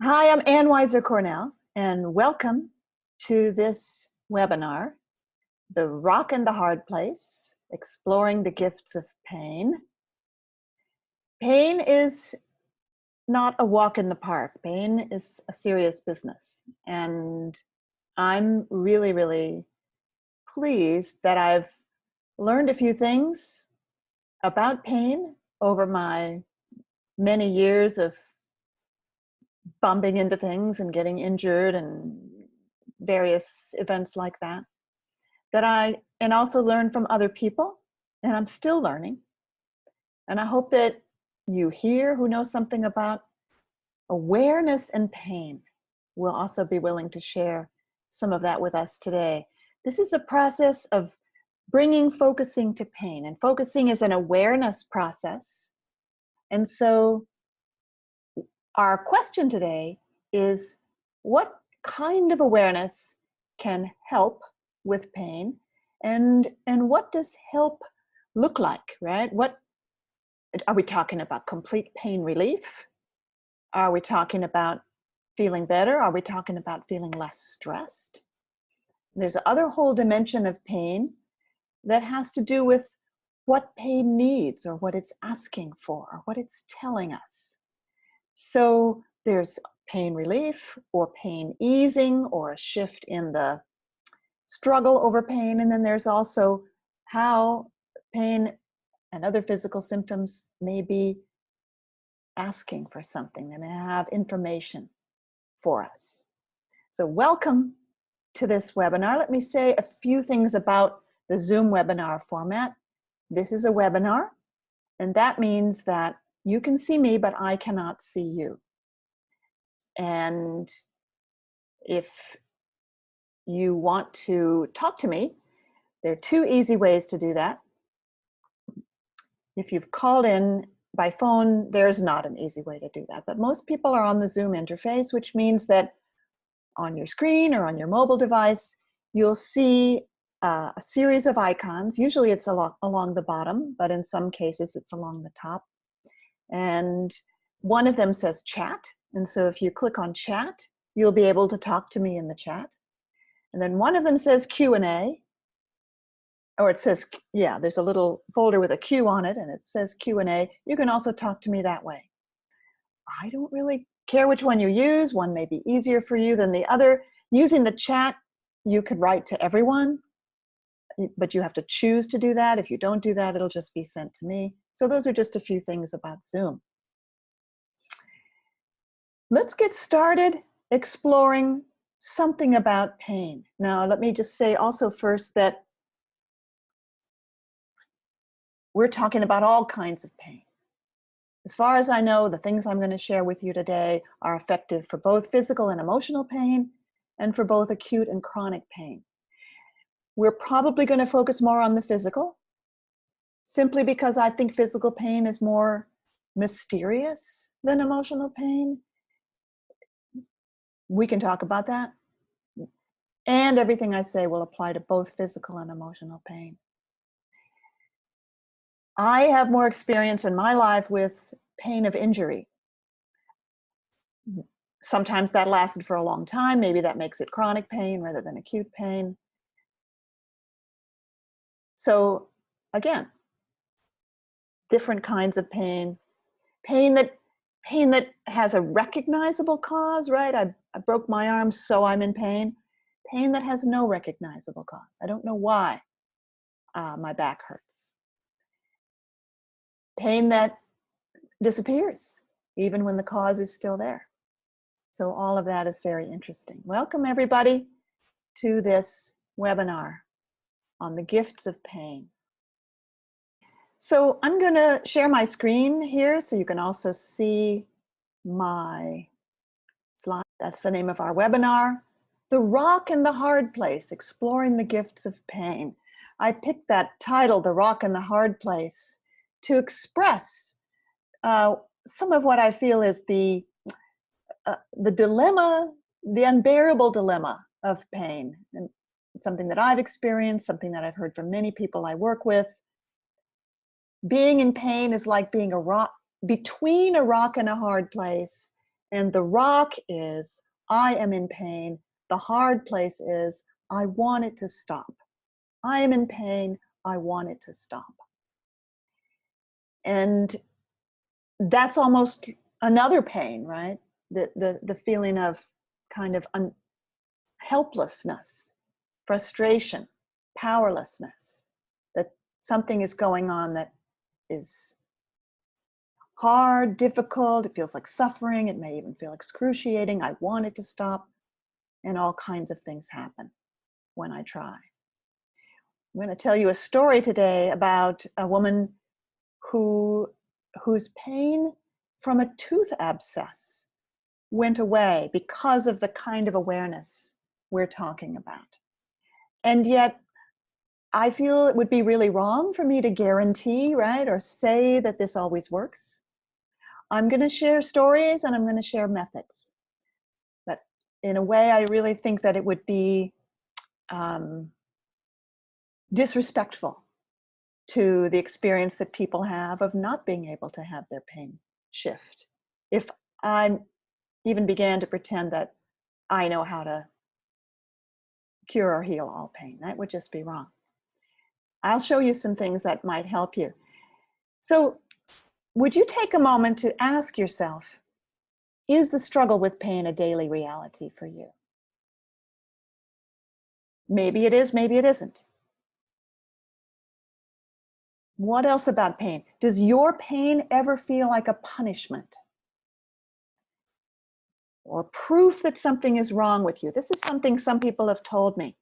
Hi, I'm Weiser Cornell, and welcome to this webinar, The Rock and the Hard Place, Exploring the Gifts of Pain. Pain is not a walk in the park. Pain is a serious business. And I'm really pleased that I've learned a few things about pain over my many years of bumping into things and getting injured and various events like that and also learn from other people, and I'm still learning. And I hope that you here who know something about awareness and pain will also be willing to share some of that with us today. This is a process of bringing focusing to pain, and focusing is an awareness process. And so our question today is, what kind of awareness can help with pain, and what does help look like, right? What are we talking about? Complete pain relief? Are we talking about feeling better? Are we talking about feeling less stressed? There's another whole dimension of pain that has to do with what pain needs, or what it's asking for, or what it's telling us. So there's pain relief, or pain easing, or a shift in the struggle over pain. And then there's also how pain and other physical symptoms may be asking for something. They may have information for us. So welcome to this webinar. Let me say a few things about the Zoom webinar format. This is a webinar, and that means that you can see me, but I cannot see you. And if you want to talk to me, there are two easy ways to do that. If you've called in by phone, there's not an easy way to do that, but most people are on the Zoom interface, which means that on your screen or on your mobile device, you'll see a series of icons. Usually it's along the bottom, but in some cases it's along the top. And one of them says chat. And so if you click on chat, you'll be able to talk to me in the chat. And then one of them says Q&A, or it says, yeah, there's a little folder with a Q on it, and it says Q&A. You can also talk to me that way. I don't really care which one you use. One may be easier for you than the other. Using the chat, you could write to everyone, but you have to choose to do that. If you don't do that, it'll just be sent to me. So those are just a few things about Zoom. Let's get started exploring something about pain. Now, let me just say also first that we're talking about all kinds of pain. As far as I know, the things I'm going to share with you today are effective for both physical and emotional pain, and for both acute and chronic pain. We're probably going to focus more on the physical, simply because I think physical pain is more mysterious than emotional pain. We can talk about that. And everything I say will apply to both physical and emotional pain. I have more experience in my life with pain of injury. Sometimes that lasted for a long time. Maybe that makes it chronic pain rather than acute pain. So again, different kinds of pain. Pain that has a recognizable cause, right? I broke my arm, so I'm in pain. Pain that has no recognizable cause. I don't know why my back hurts. Pain that disappears even when the cause is still there. So all of that is very interesting. Welcome everybody to this webinar on the gifts of pain. So I'm going to share my screen here so you can also see my slide. That's the name of our webinar, The Rock and the Hard Place, Exploring the Gifts of Pain. I picked that title, The Rock and the Hard Place, to express some of what I feel is the dilemma, the unbearable dilemma of pain. And it's something that I've experienced, something that I've heard from many people I work with. Being in pain is like being between a rock and a hard place, And the rock is, I am in pain. The hard place is, I want it to stop. I am in pain. I want it to stop. And that's almost another pain, right? The feeling of kind of helplessness, frustration, powerlessness, that something is going on that is hard, difficult, it feels like suffering, it may even feel excruciating, I want it to stop, and all kinds of things happen when I try. I'm going to tell you a story today about a woman whose pain from a tooth abscess went away because of the kind of awareness we're talking about. And yet, I feel it would be really wrong for me to guarantee, right, or say that this always works. I'm going to share stories and I'm going to share methods. But in a way, I really think that it would be disrespectful to the experience that people have of not being able to have their pain shift. If I even began to pretend that I know how to cure or heal all pain, that would just be wrong. I'll show you some things that might help you. So, would you take a moment to ask yourself, is the struggle with pain a daily reality for you? Maybe it is, maybe it isn't. What else about pain? Does your pain ever feel like a punishment or proof that something is wrong with you? This is something some people have told me,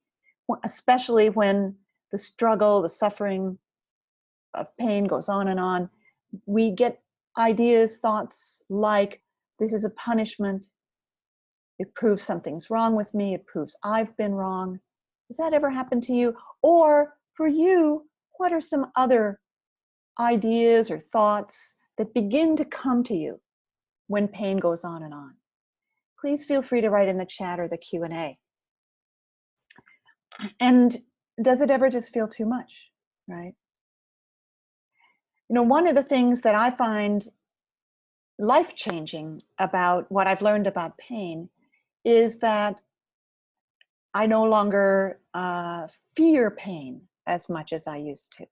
especially when the struggle, the suffering of pain goes on and on. We get ideas, thoughts like, this is a punishment. It proves something's wrong with me. It proves I've been wrong. Does that ever happen to you? Or for you, what are some other ideas or thoughts that begin to come to you when pain goes on and on? Please feel free to write in the chat or the Q&A. And does it ever just feel too much, right? You know, one of the things that I find life-changing about what I've learned about pain is that I no longer fear pain as much as I used to.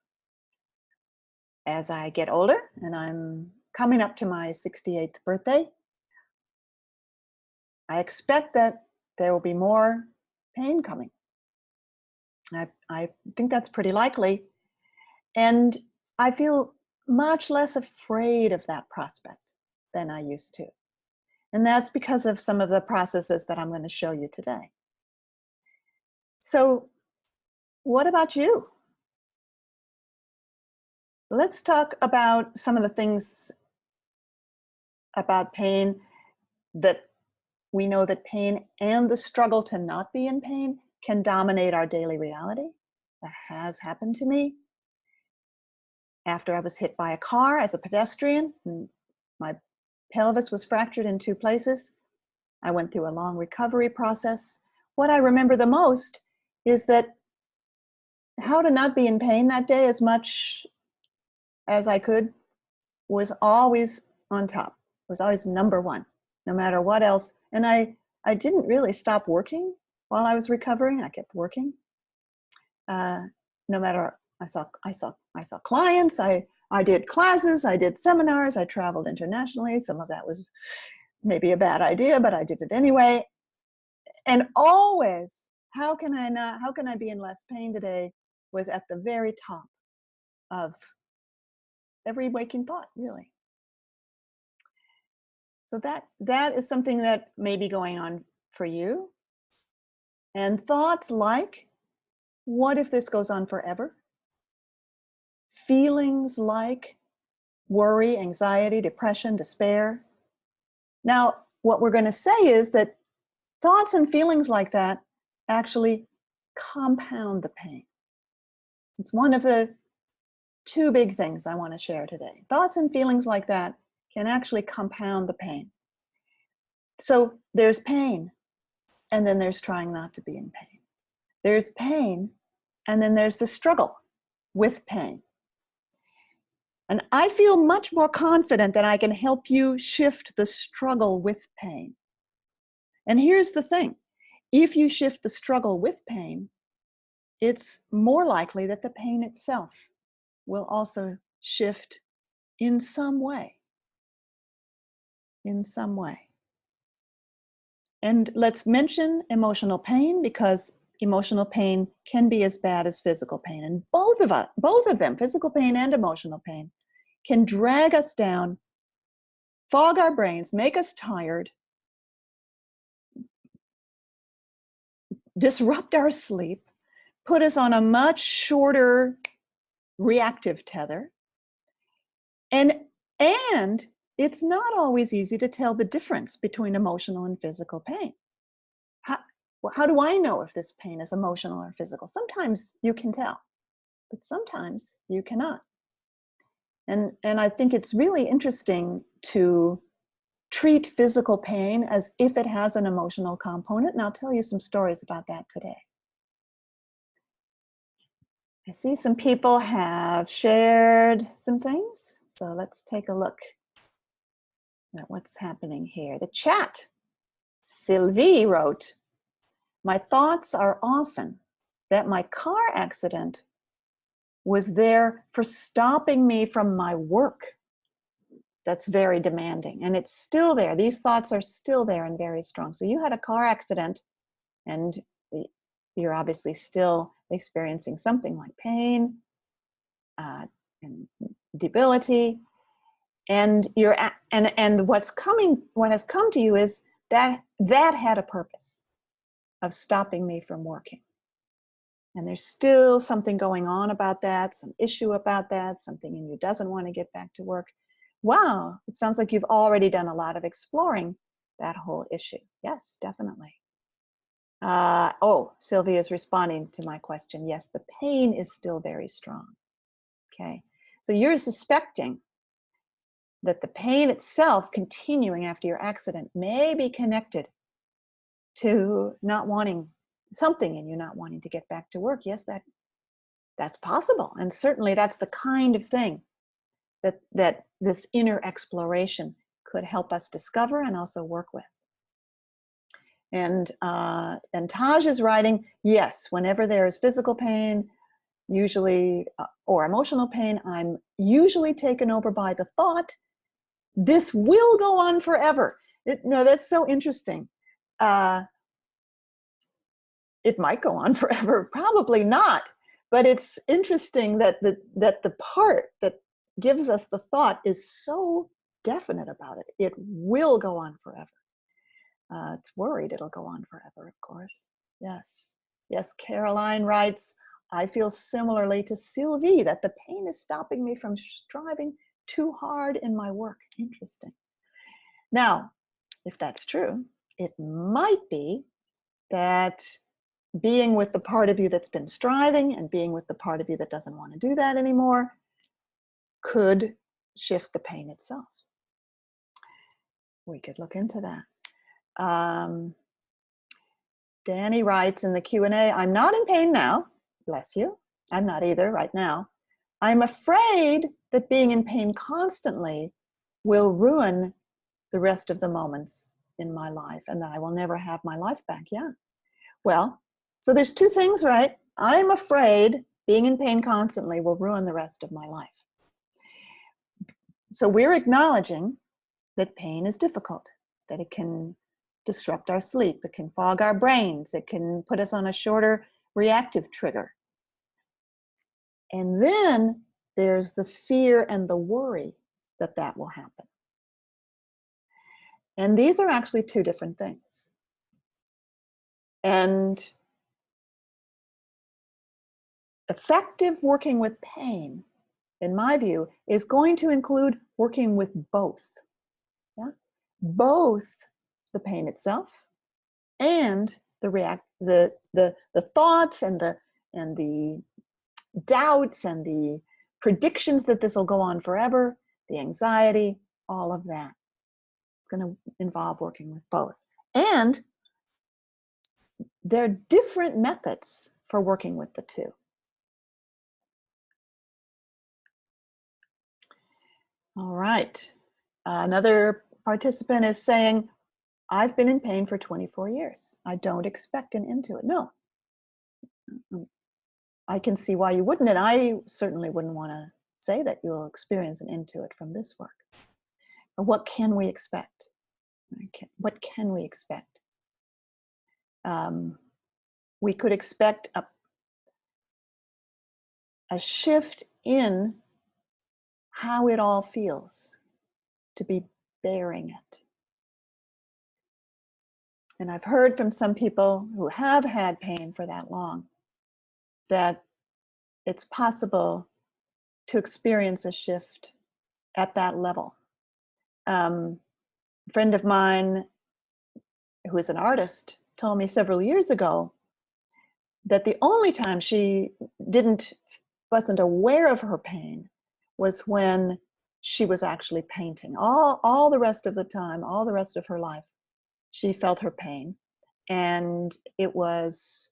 As I get older, and I'm coming up to my 68th birthday, I expect that there will be more pain coming. I think that's pretty likely. And I feel much less afraid of that prospect than I used to. And that's because of some of the processes that I'm going to show you today. So, what about you? Let's talk about some of the things about pain that we know that pain and the struggle to not be in pain can dominate our daily reality. That has happened to me. After I was hit by a car as a pedestrian, and my pelvis was fractured in 2 places. I went through a long recovery process. What I remember the most is that how to not be in pain that day as much as I could was always on top, was always number one, no matter what else. And I didn't really stop working while I was recovering. I kept working. No matter, I saw clients, I did classes, I did seminars, I traveled internationally. Some of that was maybe a bad idea, but I did it anyway. And always, how can I be in less pain today was at the very top of every waking thought, really. So that is something that may be going on for you. And thoughts like, what if this goes on forever? Feelings like worry, anxiety, depression, despair. Now, what we're going to say is that thoughts and feelings like that actually compound the pain. It's one of the 2 big things I want to share today. Thoughts and feelings like that can actually compound the pain. So there's pain, and then there's trying not to be in pain. There's pain, and then there's the struggle with pain. And I feel much more confident that I can help you shift the struggle with pain. And here's the thing. If you shift the struggle with pain, it's more likely that the pain itself will also shift in some way. In some way. And let's mention emotional pain, because emotional pain can be as bad as physical pain. And both of them, physical pain and emotional pain, can drag us down, fog our brains, make us tired, disrupt our sleep, put us on a much shorter reactive tether. And it's not always easy to tell the difference between emotional and physical pain. How do I know if this pain is emotional or physical? Sometimes you can tell, but sometimes you cannot. And I think it's really interesting to treat physical pain as if it has an emotional component, and I'll tell you some stories about that today. I see some people have shared some things, so let's take a look at what's happening here. The chat. Sylvie wrote, "My thoughts are often that my car accident was there for stopping me from my work. That's very demanding." And it's still there. These thoughts are still there and very strong. So you had a car accident and you're obviously still experiencing something like pain and debility. And what has come to you is that had a purpose of stopping me from working. And there's still something going on about that, some issue about that, something in you doesn't want to get back to work. Wow, it sounds like you've already done a lot of exploring that whole issue. Yes, definitely. Sylvia is responding to my question. Yes, the pain is still very strong. Okay, so you're suspecting that the pain itself continuing after your accident may be connected to not wanting something in you, not wanting to get back to work. Yes, that's possible. And certainly that's the kind of thing that this inner exploration could help us discover and also work with. And Taj is writing, yes, whenever there is physical pain, usually, or emotional pain, I'm usually taken over by the thought, this will go on forever. No, that's so interesting. It might go on forever, probably not. But it's interesting that the part that gives us the thought is so definite about it. It will go on forever. It's worried it'll go on forever, of course. Yes. Yes, Caroline writes, I feel similarly to Sylvie that the pain is stopping me from striving too hard in my work. Interesting. Now, if that's true, it might be that being with the part of you that's been striving and being with the part of you that doesn't want to do that anymore could shift the pain itself. We could look into that. Danny writes in the Q&A, I'm not in pain now. Bless you. I'm not either right now. I'm afraid that being in pain constantly will ruin the rest of the moments in my life and that I will never have my life back. Yeah. Well, so there's two things, right? I'm afraid being in pain constantly will ruin the rest of my life. So we're acknowledging that pain is difficult, that it can disrupt our sleep, it can fog our brains, it can put us on a shorter reactive trigger. And then there's the fear and the worry that that will happen. And these are actually two different things. And effective working with pain, in my view, is going to include working with both. Yeah? Both the pain itself and the thoughts and the doubts and the predictions that this will go on forever, the anxiety, all of that. It's going to involve working with both. And there are different methods for working with the two. All right. Another participant is saying, I've been in pain for 24 years. I don't expect an end to it. No, mm, I can see why you wouldn't, and I certainly wouldn't want to say that you'll experience an end to it from this work. But what can we expect? What can we expect? We could expect a shift in how it all feels to be bearing it. And I've heard from some people who have had pain for that long that it's possible to experience a shift at that level. A friend of mine who is an artist told me several years ago that the only time she wasn't aware of her pain was when she was actually painting. All the rest of the time, all the rest of her life, she felt her pain, and it was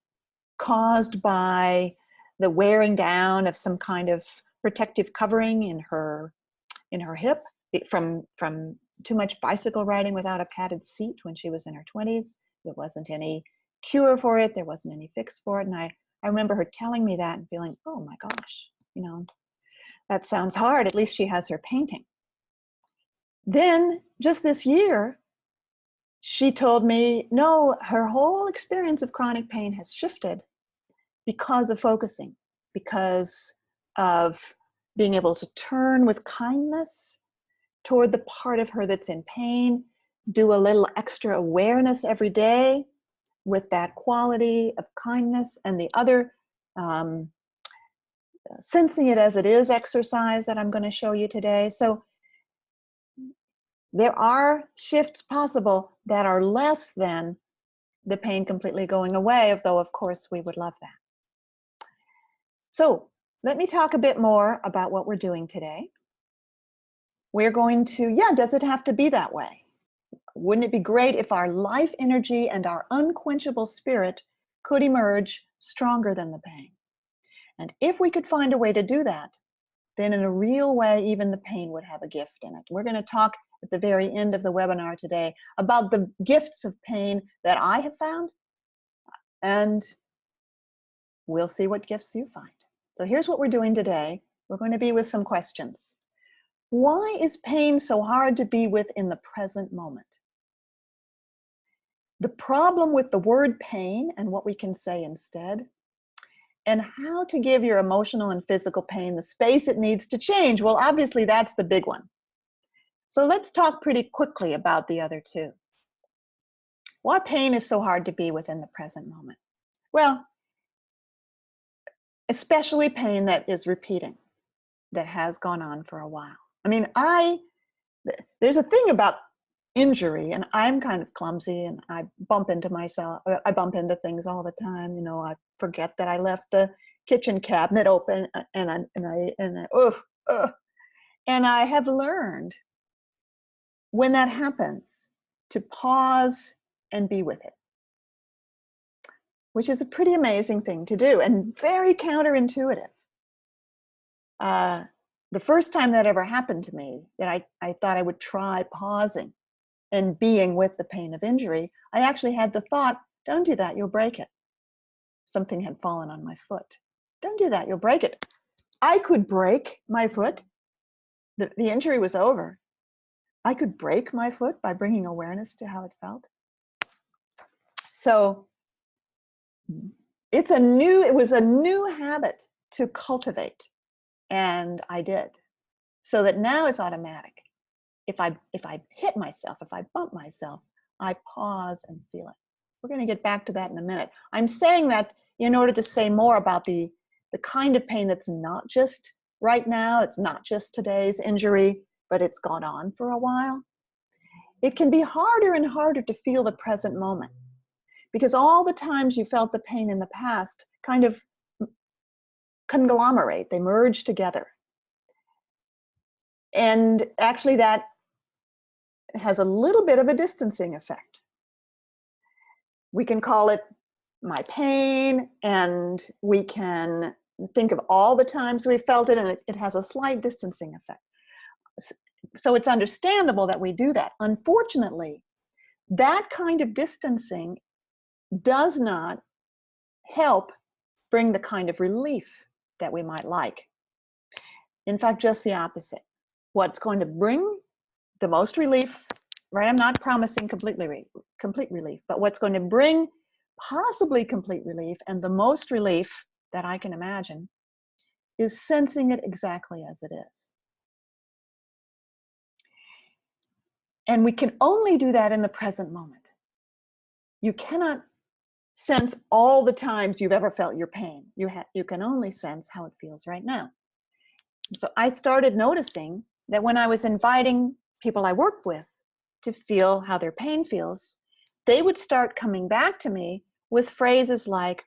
caused by the wearing down of some kind of protective covering in her hip from too much bicycle riding without a padded seat when she was in her 20s. There wasn't any cure for it. There wasn't any fix for it. And I remember her telling me that and feeling, oh my gosh, that sounds hard. At least she has her painting. Then just this year, she told me, no, her whole experience of chronic pain has shifted because of focusing, because of being able to turn with kindness toward the part of her that's in pain, do a little extra awareness every day with that quality of kindness, and the other sensing it as it is exercise that I'm going to show you today. So there are shifts possible that are less than the pain completely going away, though of course we would love that. So let me talk a bit more about what we're doing today. We're going to, does it have to be that way? Wouldn't it be great if our life energy and our unquenchable spirit could emerge stronger than the pain? And if we could find a way to do that, then in a real way, even the pain would have a gift in it. We're going to talk at the very end of the webinar today about the gifts of pain that I have found, and we'll see what gifts you find. So here's what we're doing today. We're going to be with some questions. Why is pain so hard to be with in the present moment? The problem with the word pain and what we can say instead, and how to give your emotional and physical pain the space it needs to change. Well, obviously that's the big one. So let's talk pretty quickly about the other two. Why pain is so hard to be with in the present moment? Well, especially pain that is repeating, that has gone on for a while. I mean, there's a thing about injury, and I'm kind of clumsy, and I bump into things all the time. I forget that I left the kitchen cabinet open, and I have learned when that happens to pause and be with it, which is a pretty amazing thing to do and very counterintuitive. The first time that ever happened to me, that I thought I would try pausing and being with the pain of injury, I actually had the thought, don't do that, you'll break it. Something had fallen on my foot. Don't do that, you'll break it. I could break my foot. The injury was over. I could break my foot by bringing awareness to how it felt. So it was a new habit to cultivate, and I did. So that now it's automatic. If I hit myself, if I bump myself, I pause and feel it. We're going to get back to that in a minute. I'm saying that in order to say more about the kind of pain that's not just right now, it's not just today's injury, but it's gone on for a while. It can be harder and harder to feel the present moment because all the times you felt the pain in the past kind of conglomerate, they merge together. And actually that has a little bit of a distancing effect. We can call it my pain, and we can think of all the times we felt it, and it has a slight distancing effect. so it's understandable that we do that. Unfortunately, that kind of distancing does not help bring the kind of relief that we might like. In fact, just the opposite. What's going to bring the most relief, right? I'm not promising complete relief, but what's going to bring possibly complete relief and the most relief that I can imagine is sensing it exactly as it is. And we can only do that in the present moment. You cannot sense all the times you've ever felt your pain. You can only sense how it feels right now. So I started noticing that when I was inviting people I worked with to feel how their pain feels, they would start coming back to me with phrases like,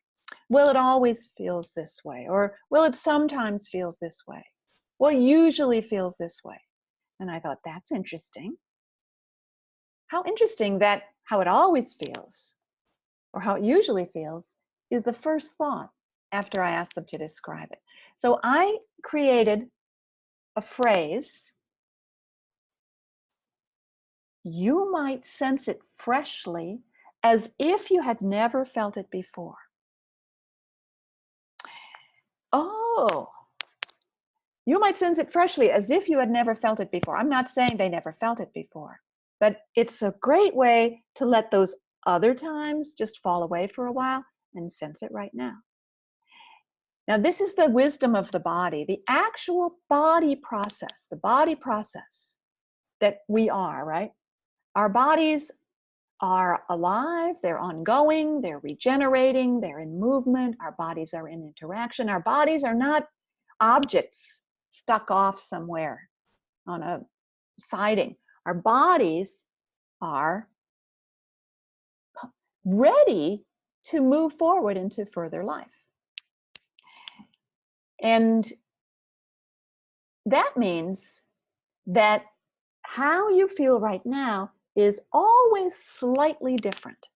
well, it always feels this way, or well, it sometimes feels this way. Well, it usually feels this way. And I thought, that's interesting. How interesting that how it always feels, or how it usually feels, is the first thought after I asked them to describe it. So I created a phrase, you might sense it freshly as if you had never felt it before. Oh, you might sense it freshly as if you had never felt it before. I'm not saying they never felt it before, but it's a great way to let those other times just fall away for a while and sense it right now. Now, this is the wisdom of the body, the actual body process, that we are, right? Our bodies are alive, they're ongoing, they're regenerating, they're in movement, our bodies are in interaction. Our bodies are not objects stuck off somewhere on a siding. Our bodies are ready to move forward into further life. And that means that how you feel right now is always slightly different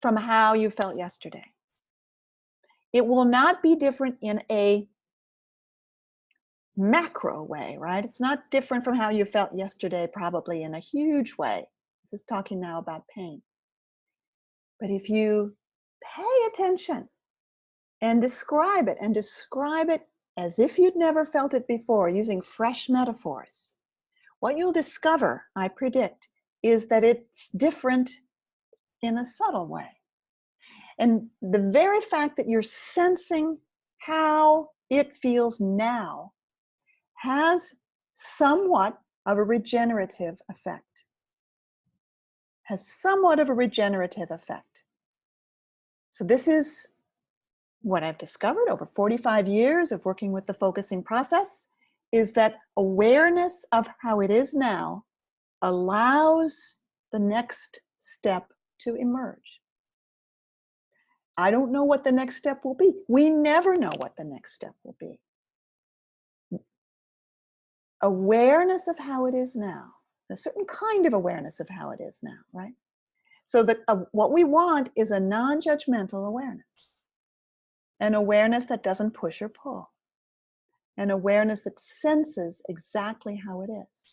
from how you felt yesterday. It will not be different in a macro way, right? It's not different from how you felt yesterday, probably in a huge way. This is talking now about pain. But if you pay attention and describe it as if you'd never felt it before, using fresh metaphors, what you'll discover, I predict, is that it's different in a subtle way. And the very fact that you're sensing how it feels now has somewhat of a regenerative effect. So this is what I've discovered over 45 years of working with the focusing process, is that awareness of how it is now allows the next step to emerge. I don't know what the next step will be. We never know what the next step will be. Awareness of how it is now, a certain kind of awareness of how it is now, right? So that what we want is a non-judgmental awareness, an awareness that doesn't push or pull, an awareness that senses exactly how it is.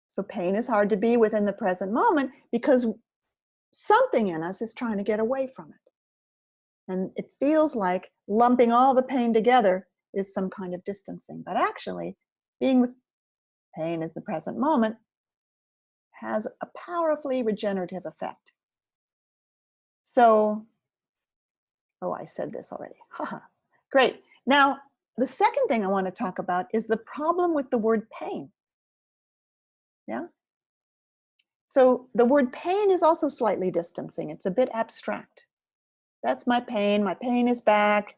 So pain is hard to be within the present moment because something in us is trying to get away from it. And it feels like lumping all the pain together is some kind of distancing. But actually, being with pain at the present moment has a powerfully regenerative effect. So, oh, I said this already. Haha, great. Now, the second thing I want to talk about is the problem with the word pain. Yeah? So the word pain is also slightly distancing. It's a bit abstract. That's my pain is back.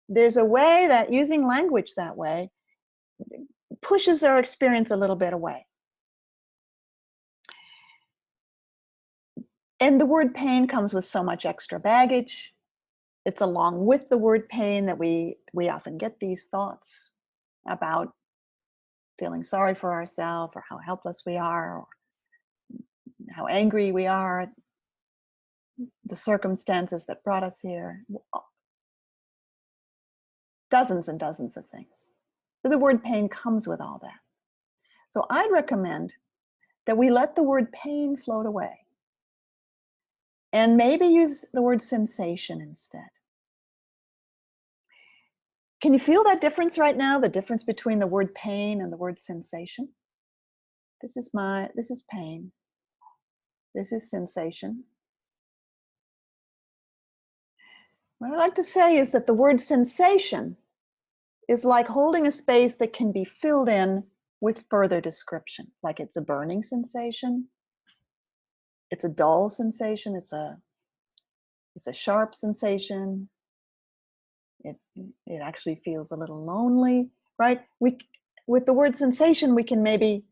There's a way that using language that way pushes our experience a little bit away. And the word pain comes with so much extra baggage. It's along with the word pain that we often get these thoughts about feeling sorry for ourselves, or how helpless we are, or how angry we are, the circumstances that brought us here, dozens and dozens of things. So the word pain comes with all that. So I'd recommend that we let the word pain float away and maybe use the word sensation instead. Can you feel that difference right now? The difference between the word pain and the word sensation? This is pain. This is sensation. What I like to say is that the word sensation is like holding a space that can be filled in with further description. Like it's a burning sensation, it's a dull sensation, it's a sharp sensation. It actually feels a little lonely, right? With the word sensation, we can maybe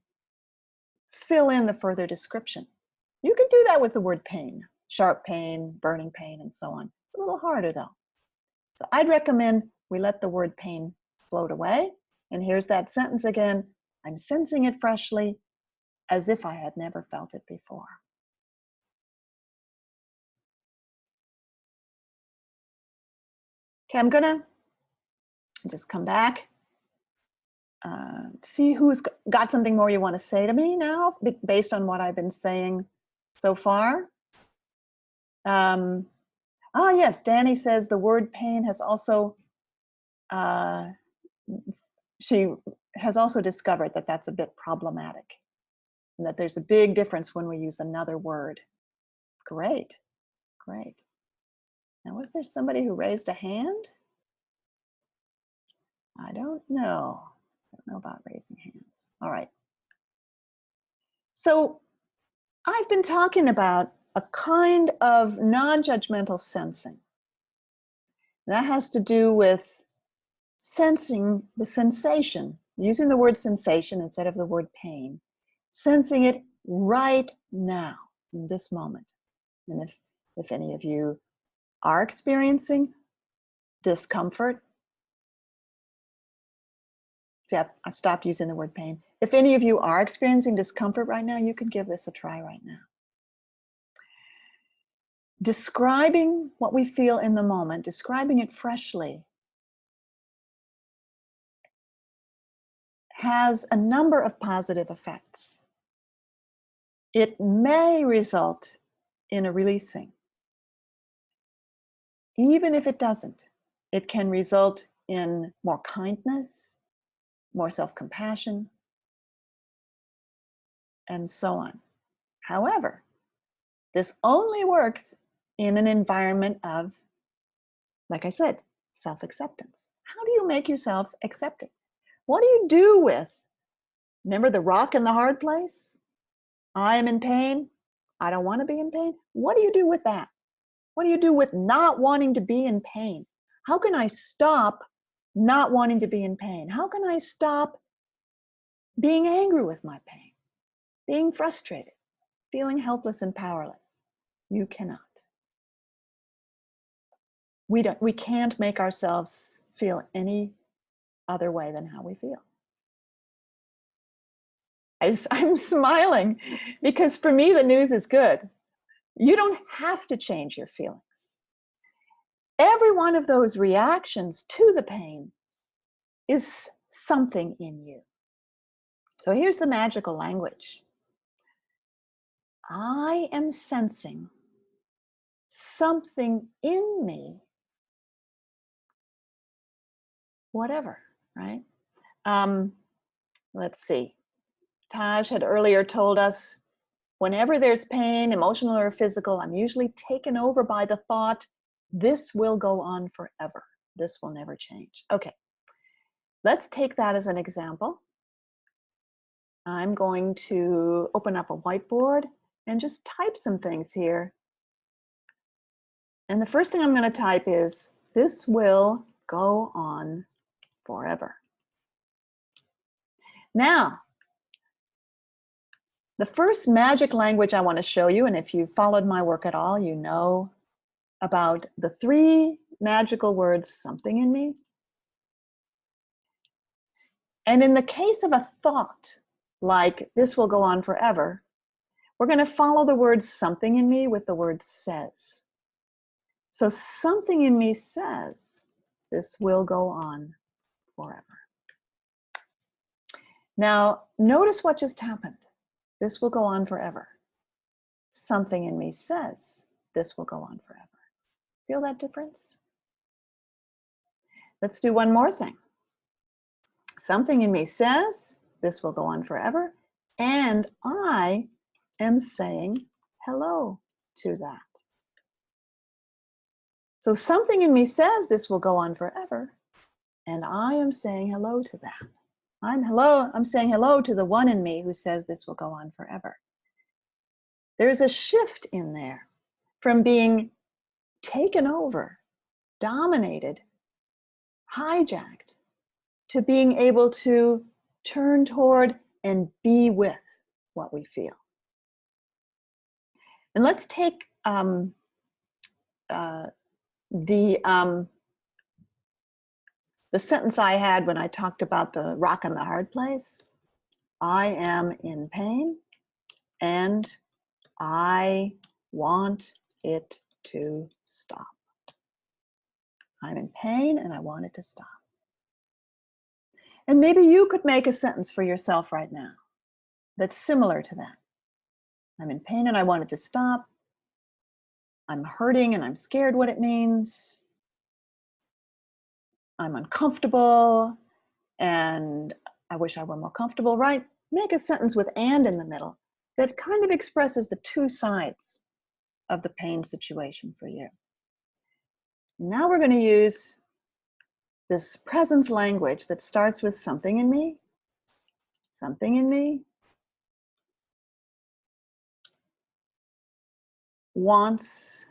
fill in the further description. You can do that with the word pain, sharp pain, burning pain, and so on. It's a little harder though. So I'd recommend we let the word pain float away. And here's that sentence again. I'm sensing it freshly as if I had never felt it before. Okay, I'm gonna just come back. See who's got something more you want to say to me now, based on what I've been saying so far. Yes, Danny says the word pain has also, she has also discovered that that's a bit problematic and that there's a big difference when we use another word. Great, great. Now, was there somebody who raised a hand? I don't know. I don't know about raising hands. All right. So I've been talking about a kind of non-judgmental sensing. That has to do with sensing the sensation, using the word sensation instead of the word pain, sensing it right now in this moment. And if any of you are experiencing discomfort, see, I've stopped using the word pain. If any of you are experiencing discomfort right now, you can give this a try right now. Describing what we feel in the moment, describing it freshly, has a number of positive effects. It may result in a releasing. Even if it doesn't, it can result in more kindness, more self-compassion, and so on. However, this only works in an environment of, like I said, self-acceptance. How do you make yourself accepting? What do you do with, remember the rock and the hard place? I am in pain. I don't want to be in pain. What do you do with that? What do you do with not wanting to be in pain? How can I stop not wanting to be in pain? How can I stop being angry with my pain, being frustrated, feeling helpless and powerless? You cannot. We can't make ourselves feel any other way than how we feel. I'm smiling because for me, the news is good. You don't have to change your feelings. Every one of those reactions to the pain is something in you. So here's the magical language. I am sensing something in me, whatever, right? Let's see. Taj had earlier told us, whenever there's pain, emotional or physical, I'm usually taken over by the thought, this will go on forever. This will never change. Okay, let's take that as an example. I'm going to open up a whiteboard and just type some things here. And the first thing I'm going to type is, this will go on forever. Now, the first magic language I want to show you, and if you followed my work at all, you know about the 3 magical words, something in me. And in the case of a thought, like this will go on forever, we're going to follow the word something in me with the word says. So something in me says, this will go on forever. Now, notice what just happened. This will go on forever. Something in me says this will go on forever. Feel that difference? Let's do one more thing. Something in me says this will go on forever, and I am saying hello to that. So something in me says this will go on forever, and I am saying hello to that. I'm saying hello to the one in me who says this will go on forever. There's a shift in there from being taken over, dominated, hijacked, to being able to turn toward and be with what we feel. And let's take the sentence I had when I talked about the rock and the hard place. I am in pain and I want it to stop. I'm in pain and I want it to stop. And maybe you could make a sentence for yourself right now that's similar to that. I'm in pain and I want it to stop. I'm hurting and I'm scared what it means. I'm uncomfortable and I wish I were more comfortable, right? Make a sentence with and in the middle that kind of expresses the two sides of the pain situation for you. Now we're going to use this presence language that starts with something in me wants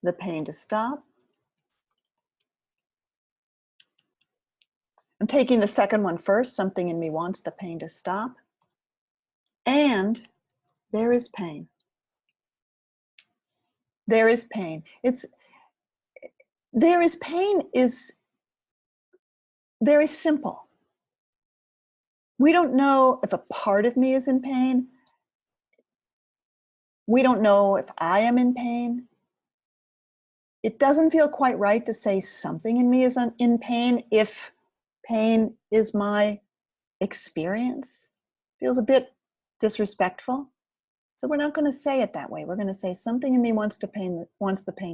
the pain to stop. I'm taking the second one first. Something in me wants the pain to stop. And there is pain. There is pain. There is pain is very simple. We don't know if a part of me is in pain. We don't know if I am in pain. It doesn't feel quite right to say something in me is in pain if pain is my experience. Feels a bit disrespectful. So we're not going to say it that way. We're going to say something in me wants the pain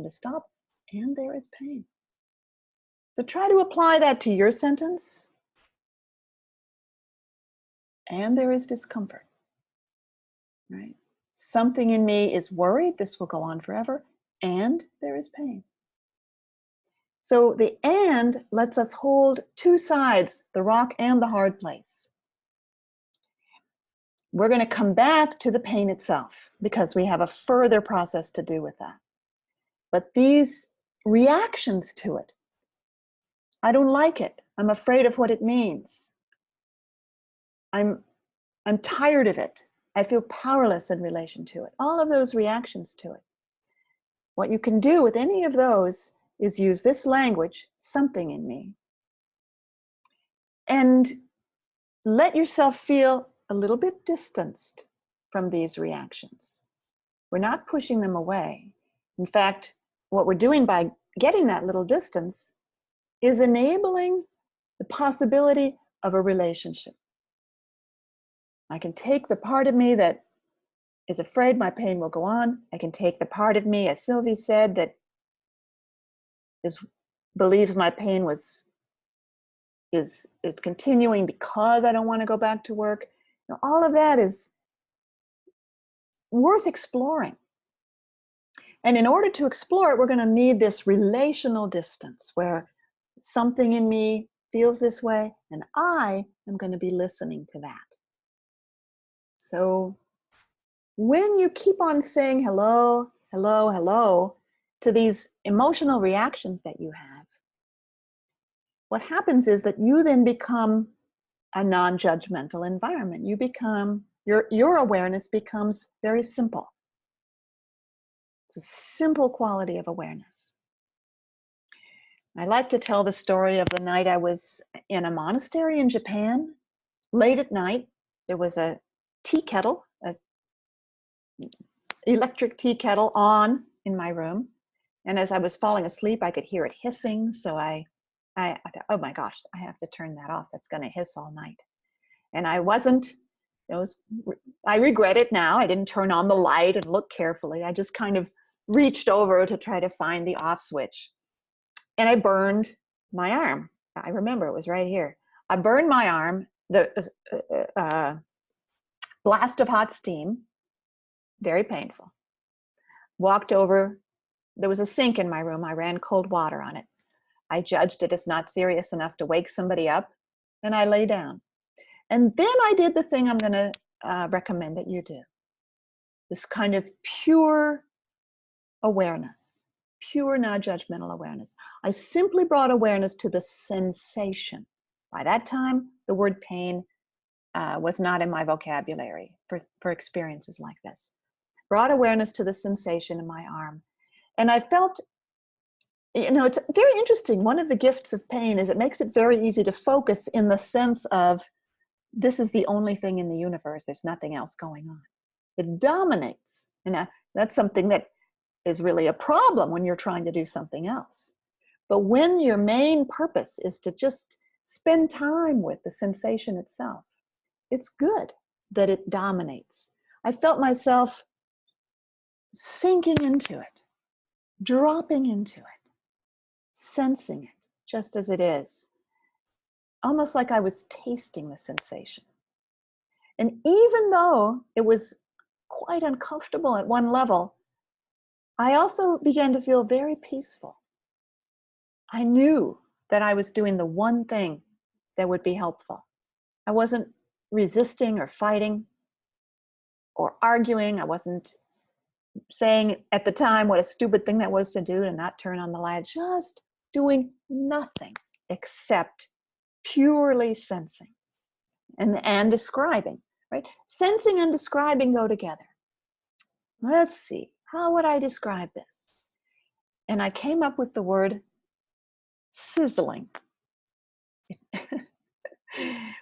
to stop, and there is pain. So try to apply that to your sentence. And there is discomfort, right? Something in me is worried this will go on forever, and there is pain. So the and lets us hold two sides, the rock and the hard place. We're going to come back to the pain itself because we have a further process to do with that. But these reactions to it, I don't like it. I'm afraid of what it means. I'm tired of it. I feel powerless in relation to it. All of those reactions to it. What you can do with any of those is use this language, something in me, and let yourself feel a little bit distanced from these reactions. We're not pushing them away. In fact, what we're doing by getting that little distance is enabling the possibility of a relationship. I can take the part of me that is afraid my pain will go on. I can take the part of me, as Sylvie said, that believes my pain is continuing because I don't want to go back to work. Now, all of that is worth exploring. And in order to explore it, we're going to need this relational distance where something in me feels this way, and I am going to be listening to that. So when you keep on saying hello, hello, hello to these emotional reactions that you have, what happens is that you then become a non-judgmental environment. You become, your awareness becomes very simple. It's a simple quality of awareness. I like to tell the story of the night I was in a monastery in Japan. Late at night, there was a tea kettle, an electric tea kettle on in my room. And as I was falling asleep, I could hear it hissing. So I thought, oh my gosh, I have to turn that off. That's going to hiss all night. And I wasn't, it was, I regret it now. I didn't turn on the light and look carefully. I just kind of reached over to try to find the off switch. And I burned my arm. I remember it was right here. I burned my arm, the blast of hot steam, very painful. Walked over, there was a sink in my room. I ran cold water on it. I judged it as not serious enough to wake somebody up, and I lay down. And then I did the thing I'm going to recommend that you do. This kind of pure awareness, pure non-judgmental awareness. I simply brought awareness to the sensation. By that time, the word pain was not in my vocabulary for experiences like this. Brought awareness to the sensation in my arm. And I felt, it's very interesting. One of the gifts of pain is it makes it very easy to focus in the sense of, this is the only thing in the universe. There's nothing else going on. It dominates. And that's something that is really a problem when you're trying to do something else. But when your main purpose is to just spend time with the sensation itself, it's good that it dominates. I felt myself sinking into it, dropping into it, sensing it just as it is, almost like I was tasting the sensation. And even though it was quite uncomfortable at one level, I also began to feel very peaceful. I knew that I was doing the one thing that would be helpful. I wasn't resisting or fighting or arguing. I wasn't saying at the time what a stupid thing that was to do, to not turn on the light, just doing nothing except purely sensing and describing, right? Sensing and describing go together. Let's see, how would I describe this? And I came up with the word sizzling,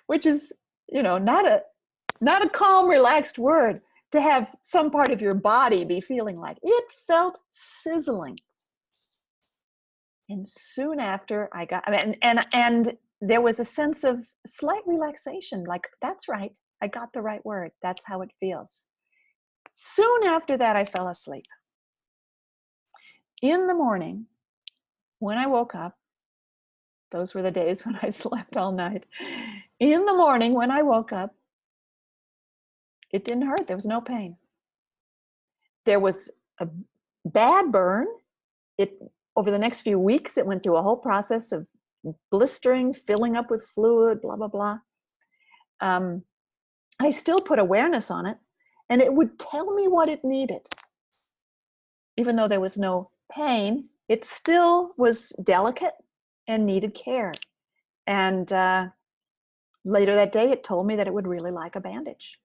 which is, not a calm, relaxed word to have some part of your body be feeling like. It felt sizzling. And soon after I got, and there was a sense of slight relaxation, like, that's right, I got the right word. That's how it feels. Soon after that, I fell asleep. In the morning, when I woke up, those were the days when I slept all night. In the morning, when I woke up, it didn't hurt. There was no pain. There was a bad burn. Over the next few weeks, it went through a whole process of blistering, filling up with fluid, blah, blah, blah. I still put awareness on it, and it would tell me what it needed. Even though there was no pain, it still was delicate and needed care. And later that day, it told me that it would really like a bandage.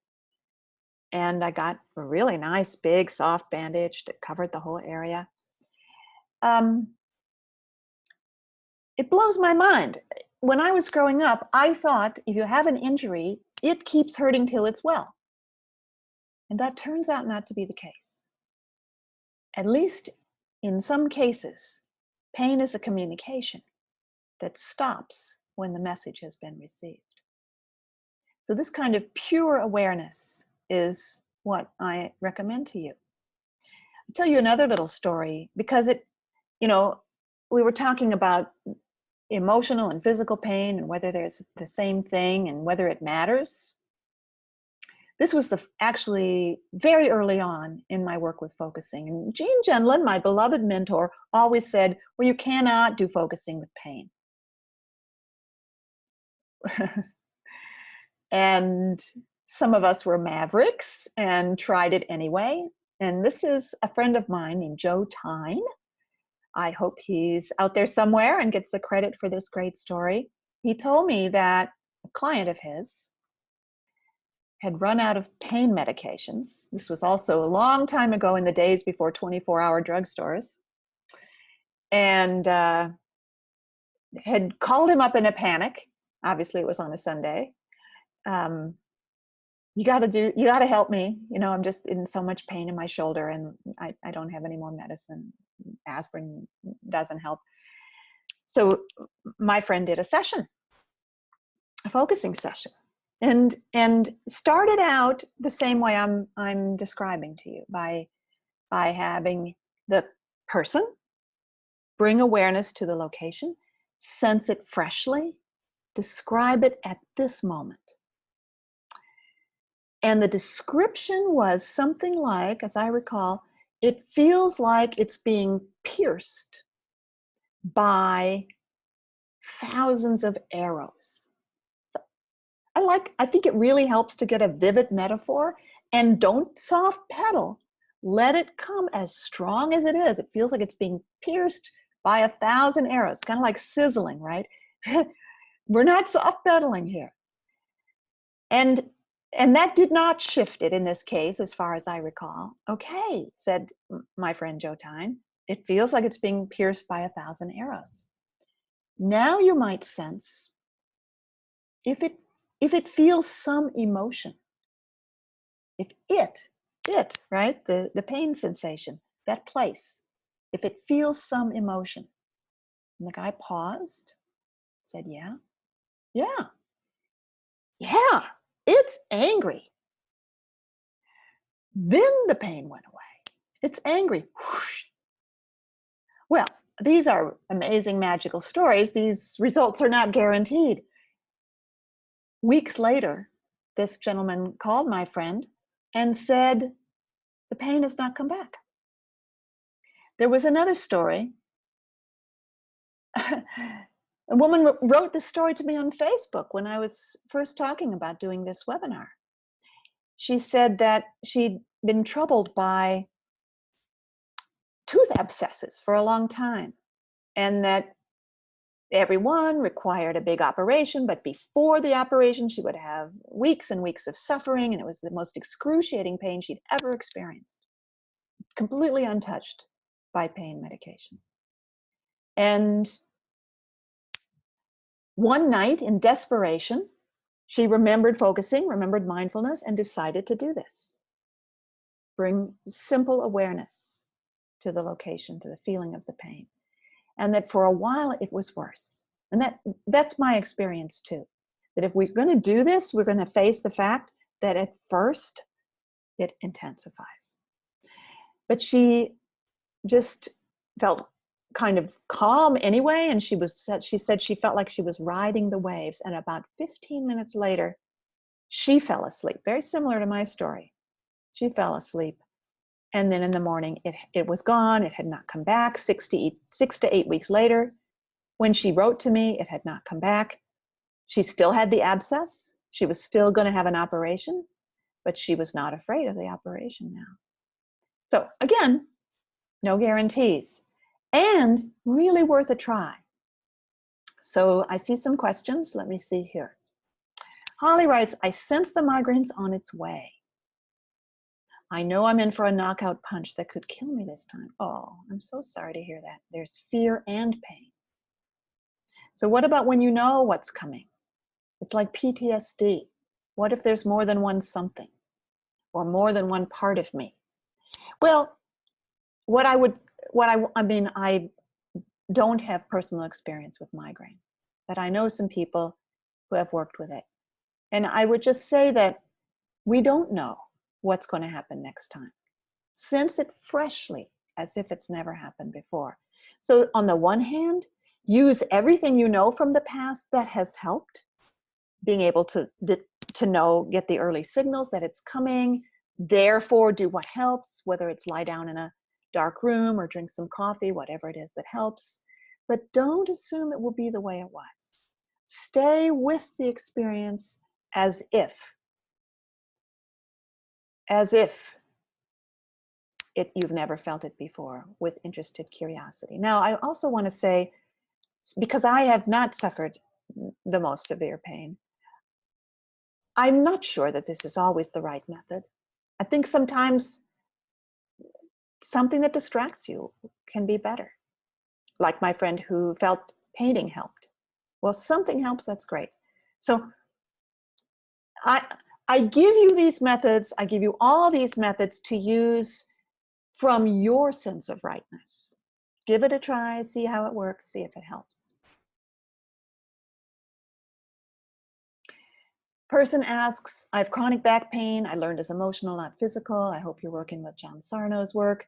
And I got a really nice, big, soft bandage that covered the whole area. It blows my mind. When I was growing up, I thought if you have an injury, it keeps hurting till it's well. And that turns out not to be the case. At least in some cases, pain is a communication that stops when the message has been received. So this kind of pure awareness is what I recommend to you. I'll tell you another little story, because we were talking about emotional and physical pain and whether there's the same thing and whether it matters. This was actually very early on in my work with focusing. And Gene Gendlin, my beloved mentor, always said, well, you cannot do focusing with pain. And some of us were mavericks and tried it anyway. And this is a friend of mine named Joe Tyne. I hope he's out there somewhere and gets the credit for this great story. He told me that a client of his had run out of pain medications. This was also a long time ago in the days before 24-hour drugstores. And had called him up in a panic. Obviously, it was on a Sunday. You got to help me. I'm just in so much pain in my shoulder, and I don't have any more medicine. Aspirin doesn't help. So my friend did a focusing session. and started out the same way I'm describing to you, by having the person bring awareness to the location, sense it freshly, describe it at this moment. And the description was something like, as I recall, it feels like it's being pierced by thousands of arrows. So I think it really helps to get a vivid metaphor, and don't soft pedal. Let it come as strong as it is. It feels like it's being pierced by 1,000 arrows, kind of like sizzling, right? We're not soft pedaling here. And that did not shift it in this case, as far as I recall. Okay, said my friend Joe Tyne, it feels like it's being pierced by 1,000 arrows. Now you might sense if it feels some emotion, if it, right, the pain sensation, that place, if it feels some emotion. And the guy paused, said, yeah, it's angry. Then the pain went away. It's angry. Whoosh. Well, these are amazing, magical stories. These results are not guaranteed. Weeks later, this gentleman called my friend and said, the pain has not come back. There was another story. A woman wrote this story to me on Facebook when I was first talking about doing this webinar. She said that she'd been troubled by tooth abscesses for a long time, and that everyone required a big operation, but before the operation she would have weeks and weeks of suffering, and it was the most excruciating pain she'd ever experienced, completely untouched by pain medication. And one night, in desperation, she remembered focusing, remembered mindfulness, and decided to do this. Bring simple awareness to the location, to the feeling of the pain. And that for a while it was worse. And that's my experience too. That if we're going to do this, we're going to face the fact that at first it intensifies. But she just felt kind of calm anyway, and she said she felt like she was riding the waves. And about 15 minutes later, she fell asleep. Very similar to my story. She fell asleep. And then in the morning, it was gone. It had not come back. 6 to 8 weeks later, when she wrote to me, it had not come back. She still had the abscess. She was still going to have an operation, but she was not afraid of the operation now. So again, no guarantees, and really worth a try. So I see some questions. Let me see here. Holly writes, I sense the migraine's on its way. I know I'm in for a knockout punch that could kill me this time. Oh, I'm so sorry to hear that. There's fear and pain. So what about when you know what's coming? It's like PTSD. What if there's more than one something, or more than one part of me? Well, I don't have personal experience with migraine, but I know some people who have worked with it. And I would just say that we don't know what's going to happen next time. Sense it freshly, as if it's never happened before. So on the one hand, use everything you know from the past that has helped, being able to know, get the early signals that it's coming, therefore do what helps, whether it's lie down in a dark room or drink some coffee, whatever it is that helps. But don't assume it will be the way it was. Stay with the experience as if you've never felt it before, with interested curiosity. Now, I also want to say, because I have not suffered the most severe pain, I'm not sure that this is always the right method. I think sometimes something that distracts you can be better. Like my friend who felt painting helped. Well, something helps, that's great. So I give you these methods, I give you all these methods to use from your sense of rightness. Give it a try, see how it works, see if it helps. Person asks, I have chronic back pain. I learned it's emotional, not physical. I hope you're working with John Sarno's work.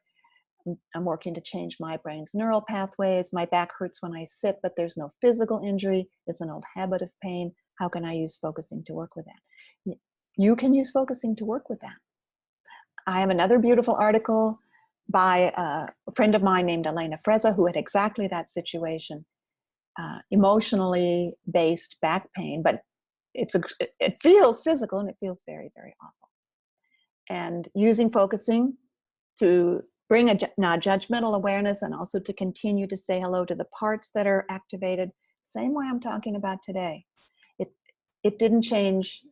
I'm working to change my brain's neural pathways. My back hurts when I sit, but there's no physical injury. It's an old habit of pain. How can I use focusing to work with that? You can use focusing to work with that. I have another beautiful article by a friend of mine named Elena Frezza, who had exactly that situation, emotionally based back pain, but it feels physical and it feels very, very awful. And using focusing to bring a non-judgmental awareness and also to continue to say hello to the parts that are activated, same way I'm talking about today. It didn't change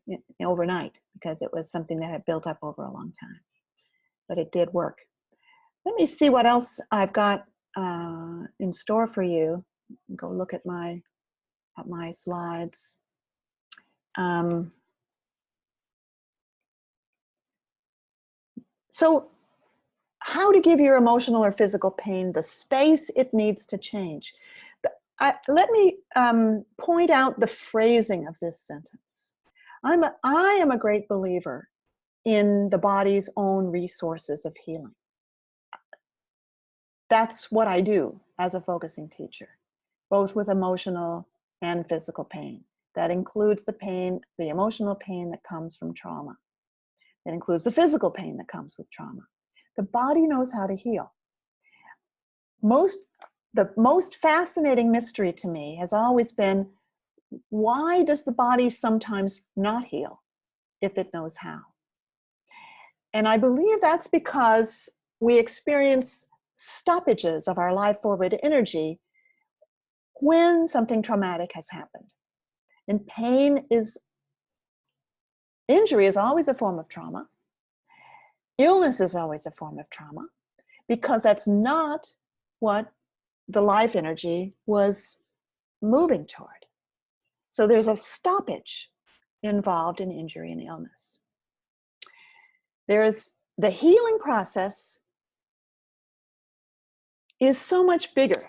overnight because it was something that had built up over a long time, but it did work. Let me see what else I've got in store for you. Go look at my slides. So how to give your emotional or physical pain the space it needs to change. Let me point out the phrasing of this sentence. I am a great believer in the body's own resources of healing. That's what I do as a focusing teacher, both with emotional and physical pain. That includes the pain, the emotional pain that comes from trauma. It includes the physical pain that comes with trauma. The body knows how to heal. The most fascinating mystery to me has always been, why does the body sometimes not heal if it knows how? And I believe that's because we experience stoppages of our life forward energy when something traumatic has happened. And injury is always a form of trauma. Illness is always a form of trauma, because that's not what the life energy was moving toward. So there's a stoppage involved in injury and illness. There's the healing process is so much bigger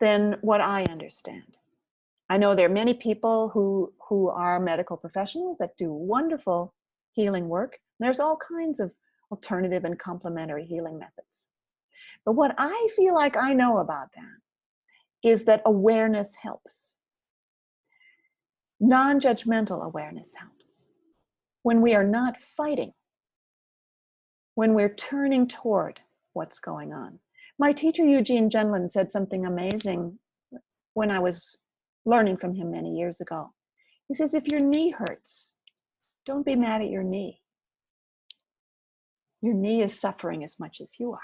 than what I understand. I know there are many people who are medical professionals that do wonderful healing work. There's all kinds of alternative and complementary healing methods. But what I feel like I know about that is that awareness helps. Non-judgmental awareness helps. When we are not fighting, when we're turning toward what's going on. My teacher, Eugene Gendlin, said something amazing when I was learning from him many years ago. He says, if your knee hurts, don't be mad at your knee. Your knee is suffering as much as you are.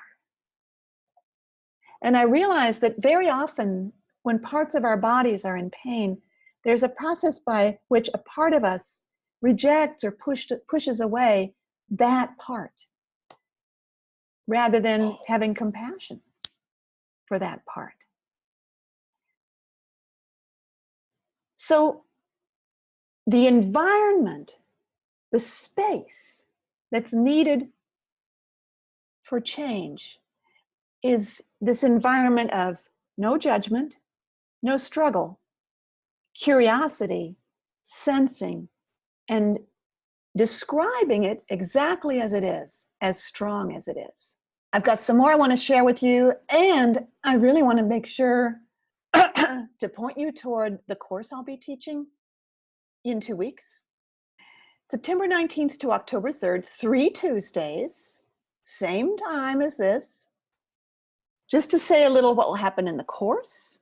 And I realized that very often when parts of our bodies are in pain, there's a process by which a part of us rejects or pushes away that part, rather than having compassion for that part. So the environment, the space that's needed for change is this environment of no judgment, no struggle, curiosity, sensing, and describing it exactly as it is, as strong as it is. I've got some more I want to share with you, and I really want to make sure to point you toward the course I'll be teaching in 2 weeks. September 19th to October 3rd, 3 Tuesdays, same time as this. Just to say a little what will happen in the course,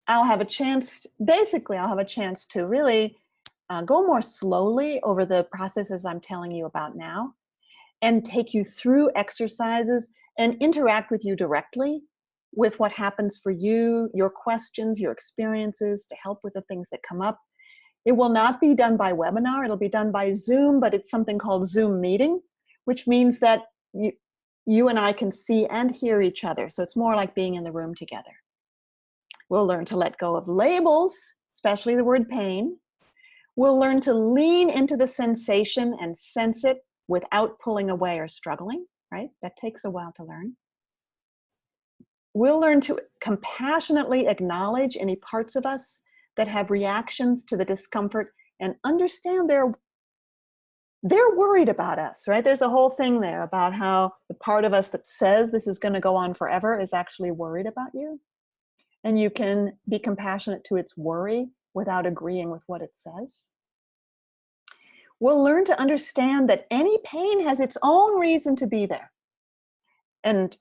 I'll have a chance to really go more slowly over the processes I'm telling you about now, and take you through exercises and interact with you directly with what happens for you, your questions, your experiences, to help with the things that come up. It will not be done by webinar, it'll be done by Zoom, but it's something called Zoom meeting, which means that you and I can see and hear each other. So it's more like being in the room together. We'll learn to let go of labels, especially the word pain. We'll learn to lean into the sensation and sense it without pulling away or struggling, right? That takes a while to learn. We'll learn to compassionately acknowledge any parts of us that have reactions to the discomfort and understand they're worried about us, right? There's a whole thing there about how the part of us that says this is going to go on forever is actually worried about you. And you can be compassionate to its worry without agreeing with what it says. We'll learn to understand that any pain has its own reason to be there and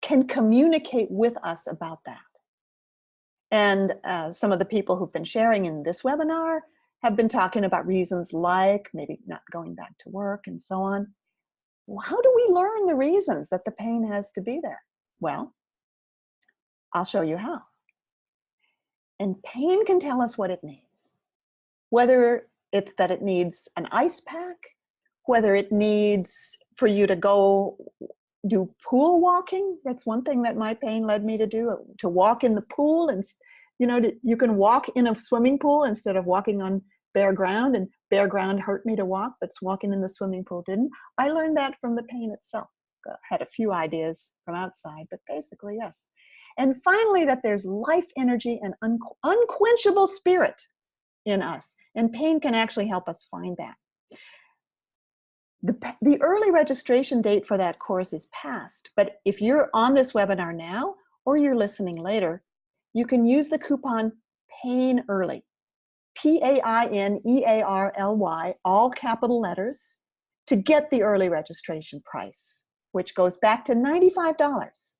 can communicate with us about that. And some of the people who've been sharing in this webinar have been talking about reasons like maybe not going back to work and so on. Well, how do we learn the reasons that the pain has to be there? Well, I'll show you how. And pain can tell us what it needs. Whether it's that it needs an ice pack, whether it needs for you to go do pool walking. That's one thing that my pain led me to do, to walk in the pool. And you can walk in a swimming pool instead of walking on bare ground, and bare ground hurt me to walk, but walking in the swimming pool didn't. I learned that from the pain itself. Had a few ideas from outside, but basically, yes. And finally, that there's life energy and unquenchable spirit in us, and pain can actually help us find that. The early registration date for that course is past, but if you're on this webinar now or you're listening later, you can use the coupon PAIN EARLY, PAINEARLY, all capital letters, to get the early registration price, which goes back to $95.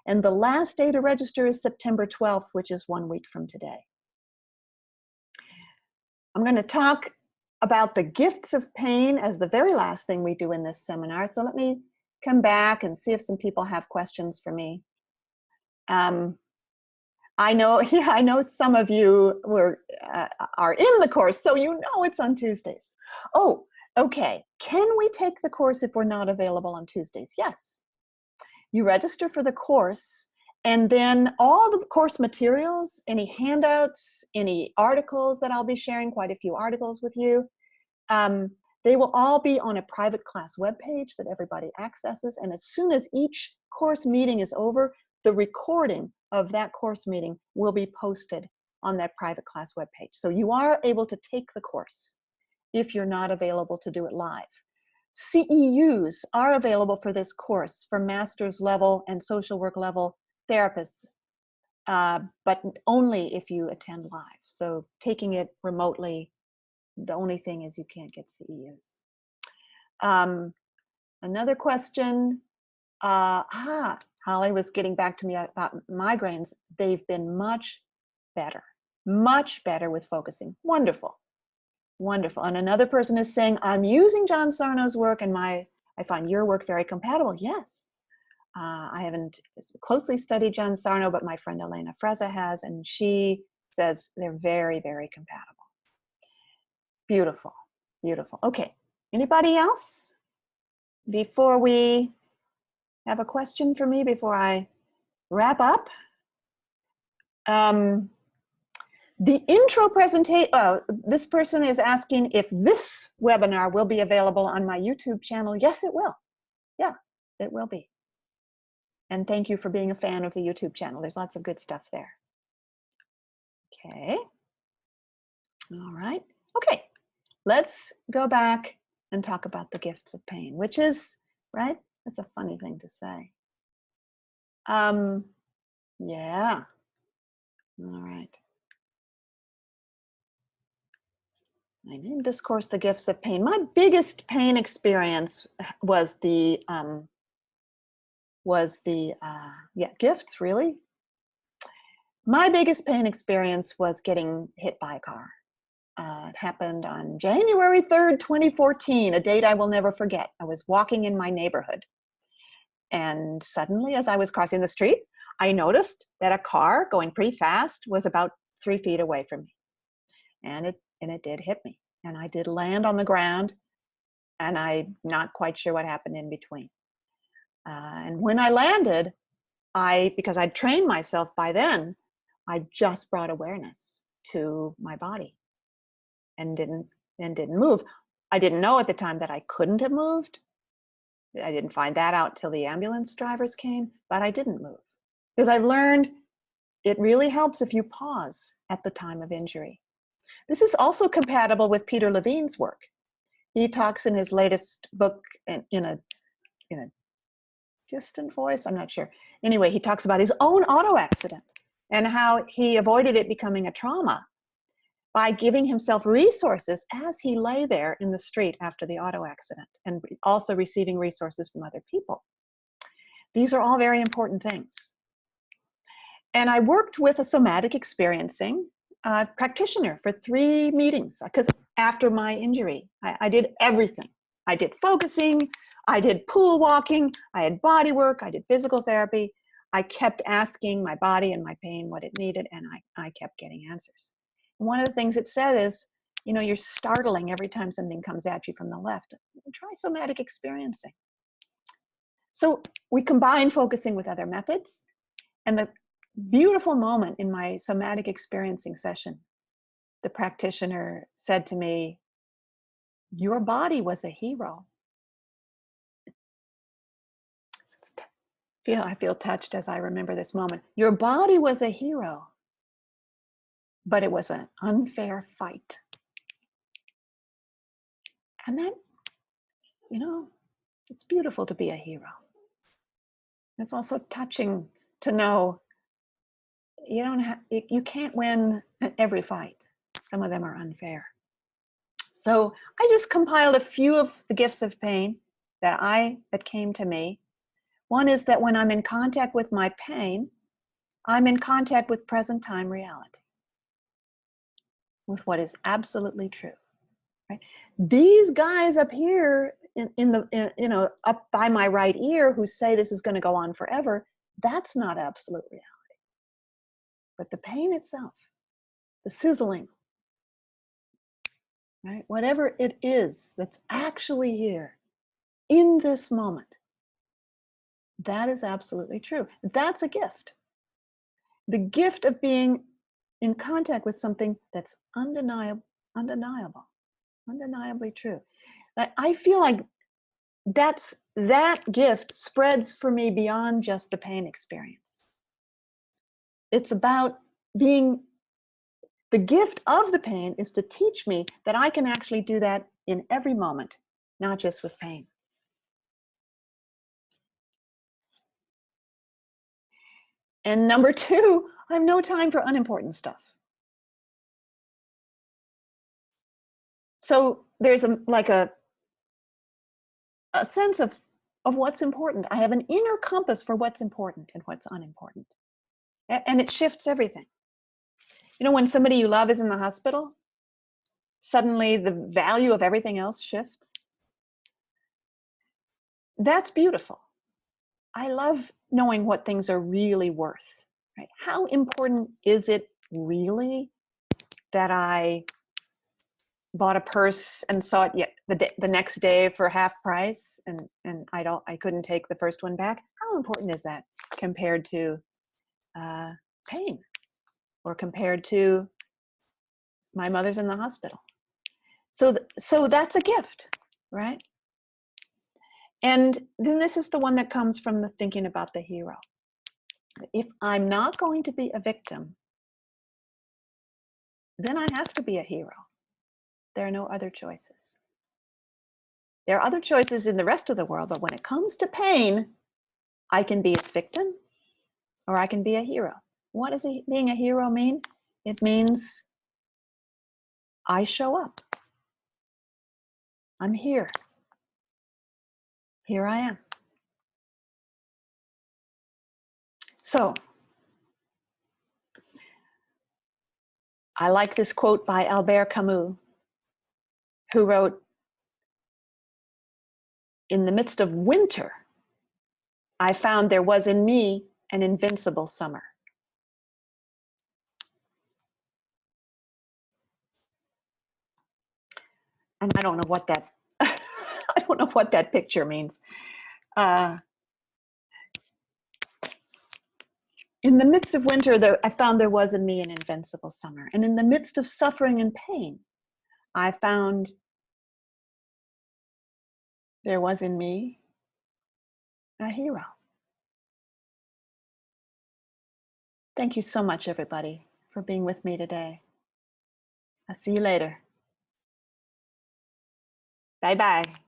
And the last day to register is September 12th, which is 1 week from today. I'm going to talk about the gifts of pain as the very last thing we do in this seminar. So let me come back and see if some people have questions for me. I know some of you are in the course, so you know it's on Tuesdays. Oh, okay. Can we take the course if we're not available on Tuesdays? Yes. You register for the course, and then all the course materials, any handouts, any articles that I'll be sharing, quite a few articles with you, they will all be on a private class webpage that everybody accesses. And as soon as each course meeting is over, the recording of that course meeting will be posted on that private class webpage. So you are able to take the course if you're not available to do it live. CEUs are available for this course for master's level and social work level therapists, but only if you attend live. So taking it remotely, the only thing is you can't get CEUs. Another question, Holly was getting back to me about migraines. They've been much better with focusing. Wonderful. Wonderful. And another person is saying, I'm using John Sarno's work and I find your work very compatible. Yes. I haven't closely studied John Sarno, but my friend Elena Freza has, and she says they're very, very compatible. Beautiful. Beautiful. Okay. Anybody else? Before we have a question for me, before I wrap up? The intro presentation, this person is asking if this webinar will be available on my YouTube channel. Yes, it will. Yeah, it will be. And thank you for being a fan of the YouTube channel. There's lots of good stuff there. Okay. All right. Okay. Let's go back and talk about the gifts of pain, which is, right? That's a funny thing to say. Yeah. All right. I named this course The Gifts of Pain. My biggest pain experience was the gifts, really. My biggest pain experience was getting hit by a car. It happened on January 3rd, 2014, a date I will never forget. I was walking in my neighborhood, and suddenly, as I was crossing the street, I noticed that a car going pretty fast was about 3 feet away from me. And it did hit me, and I did land on the ground, and I'm not quite sure what happened in between. And when I landed, because I'd trained myself by then, I just brought awareness to my body and didn't move. I didn't know at the time that I couldn't have moved. I didn't find that out till the ambulance drivers came, but I didn't move. Because I've learned it really helps if you pause at the time of injury. This is also compatible with Peter Levine's work. He talks in his latest book in a distant voice, I'm not sure. Anyway, he talks about his own auto accident and how he avoided it becoming a trauma by giving himself resources as he lay there in the street after the auto accident, and also receiving resources from other people. These are all very important things. And I worked with a somatic experiencing practitioner for 3 meetings, because after my injury, I did everything. I did focusing, I did pool walking, I had body work, I did physical therapy. I kept asking my body and my pain what it needed, and I kept getting answers. And one of the things it said is, you know, you're startling every time something comes at you from the left. Try somatic experiencing. So we combine focusing with other methods, and the beautiful moment in my somatic experiencing session, the practitioner said to me, "Your body was a hero." I feel touched as I remember this moment. Your body was a hero, but it was an unfair fight. And that, you know, it's beautiful to be a hero. It's also touching to know you can't win every fight. Some of them are unfair. So I just compiled a few of the gifts of pain that came to me. One is that when I'm in contact with my pain, I'm in contact with present time reality, with what is absolutely true. Right? These guys up here up by my right ear who say this is going to go on forever, that's not absolute reality. But the pain itself, the sizzling, right? Whatever it is that's actually here in this moment, that is absolutely true. That's a gift. The gift of being in contact with something that's undeniably true. I feel like that gift spreads for me beyond just the pain experience. It's about being, the gift of the pain is to teach me that I can actually do that in every moment, not just with pain. And number 2, I have no time for unimportant stuff. So there's a sense of what's important. I have an inner compass for what's important and what's unimportant. And it shifts everything. You know, when somebody you love is in the hospital, suddenly the value of everything else shifts. That's beautiful. I love knowing what things are really worth. Right? How important is it really that I bought a purse and saw it the next day for half price, and I couldn't take the first one back? How important is that compared to pain, or compared to my mother's in the hospital? So that's a gift, right? And then this is the one that comes from the thinking about the hero. If I'm not going to be a victim, then I have to be a hero. There are no other choices. There are other choices in the rest of the world, but when it comes to pain, I can be its victim or I can be a hero. What does being a hero mean? It means I show up. I'm here. Here I am. So I like this quote by Albert Camus, who wrote, "In the midst of winter, I found there was in me an invincible summer." And I don't know what that I don't know what that picture means. In the midst of winter, I found there was in me an invincible summer. And in the midst of suffering and pain, I found there was in me a hero. Thank you so much, everybody, for being with me today. I'll see you later. Bye-bye.